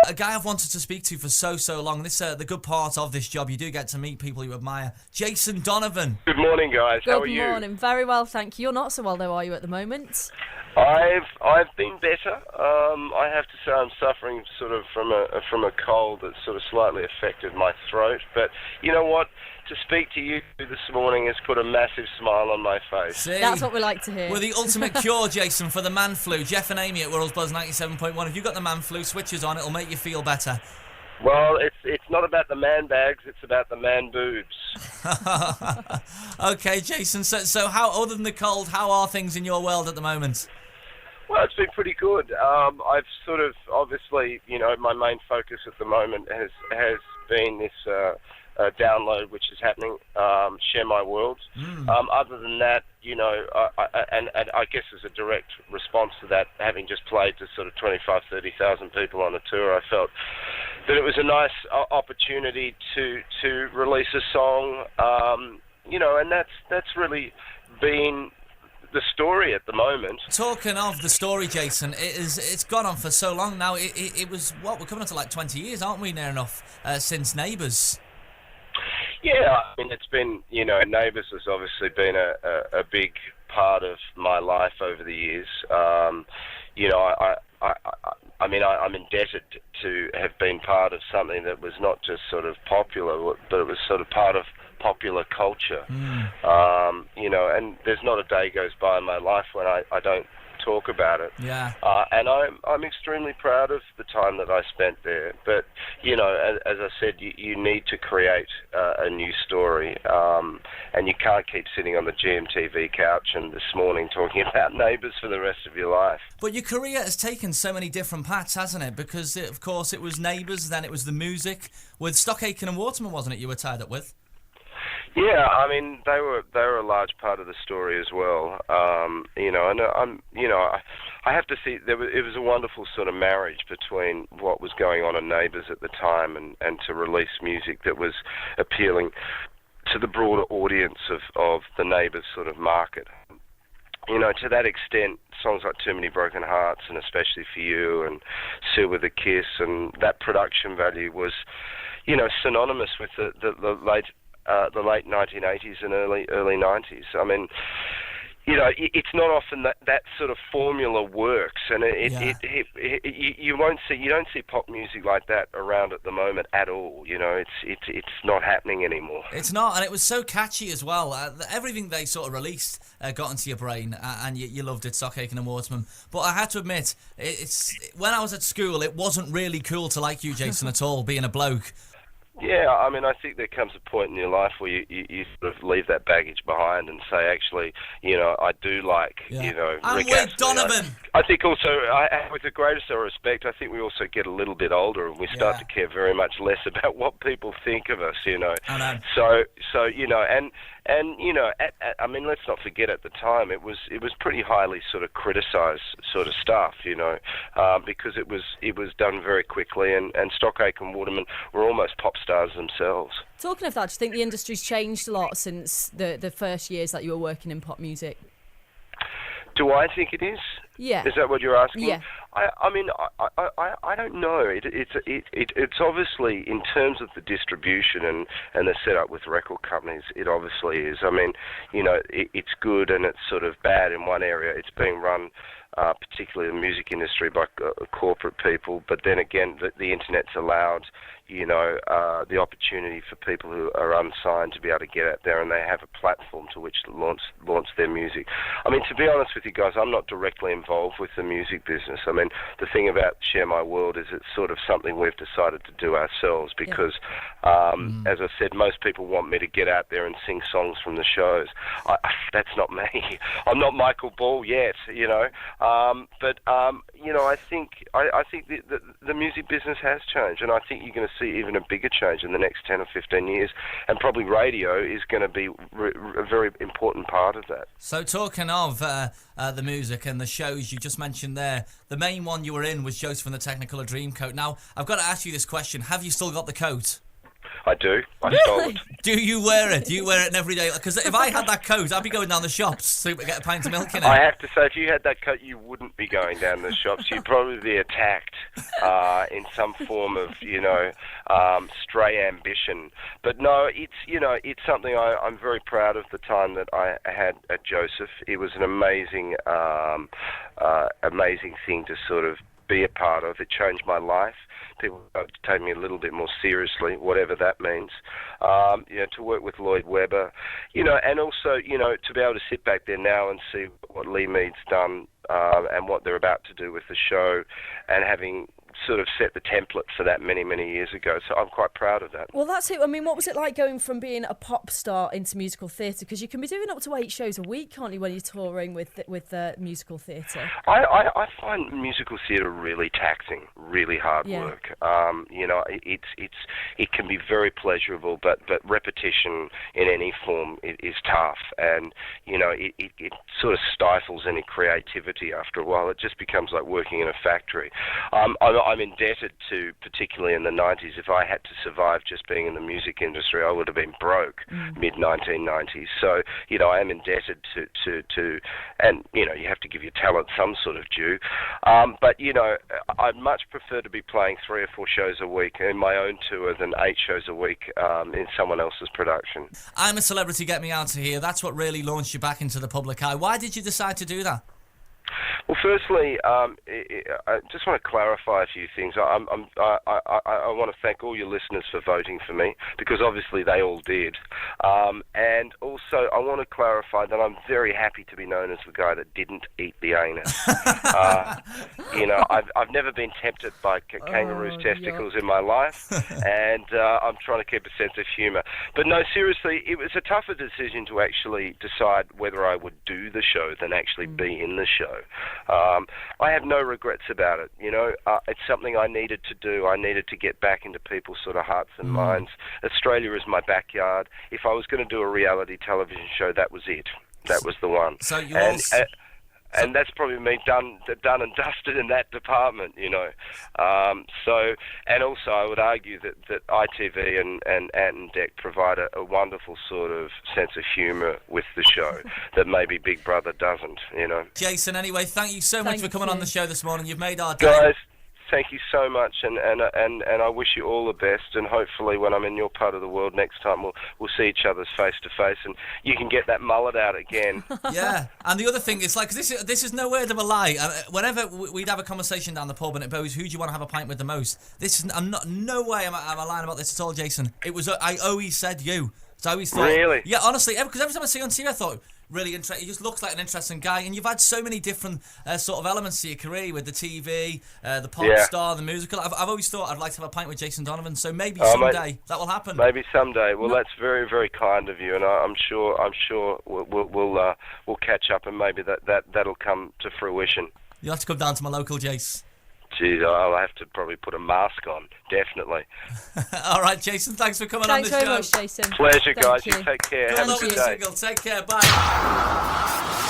a guy I've wanted to speak to for so long. This the good part of this job, you do get to meet people you admire. Jason Donovan. Good morning, guys. How are you? Good morning. Very well, thank you. You're not so well, though, are you, at the moment? I've been better. I have to say I'm suffering sort of from a cold that sort of slightly affected my throat. But you know what? To speak to you this morning has put a massive smile on my face. See? That's what we like to hear. We're the ultimate cure, Jason, for the man flu. Jeff and Amy at World's Buzz 97.1. If you've got the man flu, switches on, it'll make you feel better. Well, it's not about the man bags, it's about the man boobs. Okay, Jason, so how, other than the cold, how are things in your world at the moment? Well, it's been pretty good. I've sort of, obviously, my main focus at the moment has been this download which is happening, Share My World. Other than that, I guess as a direct response to that, having just played to sort of 25,000, 30,000 people on a tour, I felt that it was a nice opportunity to release a song, and that's really been the story at the moment. Talking of the story, Jason, it's gone on for so long now. It was, we're coming up to like 20 years, aren't we, near enough, since Neighbours? Yeah, I mean, it's been, Neighbours has obviously been a big part of my life over the years. I'm indebted to have been part of something that was not just sort of popular, but it was sort of part of popular culture. And there's not a day goes by in my life when I don't talk about it. Yeah. And I'm extremely proud of the time that I spent there. But, as I said, you need to create a new story. And you can't keep sitting on the GMTV couch and this morning talking about Neighbours for the rest of your life. But your career has taken so many different paths, hasn't it? Because, of course, it was Neighbours, then it was the music. With Stock Aitken and Waterman, wasn't it, you were tied up with? Yeah, I mean they were a large part of the story as well. I have to see it was a wonderful sort of marriage between what was going on in Neighbours at the time and to release music that was appealing to the broader audience of the Neighbours sort of market. To that extent, songs like Too Many Broken Hearts and Especially For You and Sue with a Kiss, and that production value was, synonymous with the late 1980s and early 90s. I mean, it's not often that sort of formula works, and you don't see pop music like that around at the moment at all. It's not happening anymore. It's not, and it was so catchy as well. Everything they sort of released got into your brain, and you loved it, Stock Aitken and Waterman. But I had to admit, when I was at school, it wasn't really cool to like you, Jason, at all, being a bloke. Yeah, I mean, I think there comes a point in your life where you sort of leave that baggage behind and say, actually, I do like, I'm Rick with Astley. Donovan. I think also, with the greatest of respect, I think we also get a little bit older and we start to care very much less about what people think of us, I know. So I mean, let's not forget at the time it was pretty highly sort of criticised sort of stuff, because it was done very quickly, and Stock Aitken Waterman were almost pop stars themselves. Talking of that, do you think the industry's changed a lot since the first years that you were working in pop music? Do I think it is? Yeah. Is that what you're asking? Yeah. I mean, I don't know. It's obviously, in terms of the distribution and the setup with record companies, it obviously is. I mean, it's good and it's sort of bad in one area. It's being run, particularly the music industry, by corporate people. But then again, the internet's allowed, the opportunity for people who are unsigned to be able to get out there, and they have a platform to which to launch their music. I mean, to be honest with you guys, I'm not directly involved with the music business. I mean, the thing about Share My World is it's sort of something we've decided to do ourselves because, as I said, most people want me to get out there and sing songs from the shows. That's not me. I'm not Michael Ball yet, but I think the music business has changed, and I think you're going to see even a bigger change in the next 10 or 15 years, and probably radio is going to be a very important part of that. So talking of the music and the shows you just mentioned there, the main one you were in was Jason from the Technicolor Dreamcoat. Now, I've got to ask you this question. Have you still got the coat? I do. I stole it. Do you wear it? Do you wear it every day? Because if I had that coat, I'd be going down the shops to get a pint of milk in it. I have to say, if you had that coat, you wouldn't be going down the shops. You'd probably be attacked in some form of, stray ambition. But no, it's something I'm very proud of. The time that I had at Joseph, it was an amazing thing to sort of be a part of. It changed my life. People started to take me a little bit more seriously, whatever that means. To work with Lloyd Webber, and also, to be able to sit back there now and see what Lee Mead's done and what they're about to do with the show, and having sort of set the template for that many, many years ago. So I'm quite proud of that. Well, that's it. I mean, what was it like going from being a pop star into musical theatre? Because you can be doing up to 8 shows a week, can't you, when you're touring with musical theatre? I find musical theatre really taxing, really hard work. It can be very pleasurable, but repetition in any form is tough, and it sort of stifles any creativity after a while. It just becomes like working in a factory. I'm indebted to, particularly in the 90s, if I had to survive just being in the music industry, I would have been broke mid-1990s. So, I am indebted to and, you have to give your talent some sort of due. But, I'd much prefer to be playing 3 or 4 shows a week in my own tour than 8 shows a week in someone else's production. I'm a Celebrity, Get Me Out of Here. That's what really launched you back into the public eye. Why did you decide to do that? Well, firstly, I just want to clarify a few things. I want to thank all your listeners for voting for me, because obviously they all did. And also, I want to clarify that I'm very happy to be known as the guy that didn't eat the anus. I've never been tempted by kangaroos' testicles in my life, and I'm trying to keep a sense of humour. But no, seriously, it was a tougher decision to actually decide whether I would do the show than actually be in the show. I have no regrets about it. It's something I needed to do. I needed to get back into people's sort of hearts and minds. Australia is my backyard. If I was going to do a reality television show, that was it. That was the one. So you and that's probably me done and dusted in that department, and also I would argue that ITV and Ant and Dec provide a wonderful sort of sense of humour with the show that maybe Big Brother doesn't, Jason, anyway, thank you so much for coming on the show this morning. You've made our day. Guys, thank you so much, and I wish you all the best, and hopefully when I'm in your part of the world next time we'll see each other's face to face, and you can get that mullet out again. Yeah, and the other thing is, like, this is no word of a lie. Whenever we'd have a conversation down the pub and it goes, who do you want to have a pint with the most? No way am I lying about this at all, Jason. I always said you. So I always thought, really? Yeah, honestly, because every time I see you on TV, I thought, really interesting. He just looks like an interesting guy, and you've had so many different sort of elements to your career with the TV, the pop star, the musical. I've always thought I'd like to have a pint with Jason Donovan, so maybe someday that will happen. Maybe someday. Well, that's very, very kind of you, and I'm sure we'll catch up, and maybe that'll come to fruition. You'll have to come down to my local Jace. Geez, I'll have to probably put a mask on, definitely. All right, Jason, thanks for coming on the show. Thanks very much, Jason. Pleasure, guys. Thank You take care. Good Have luck a good with the day. single. Take care. Bye.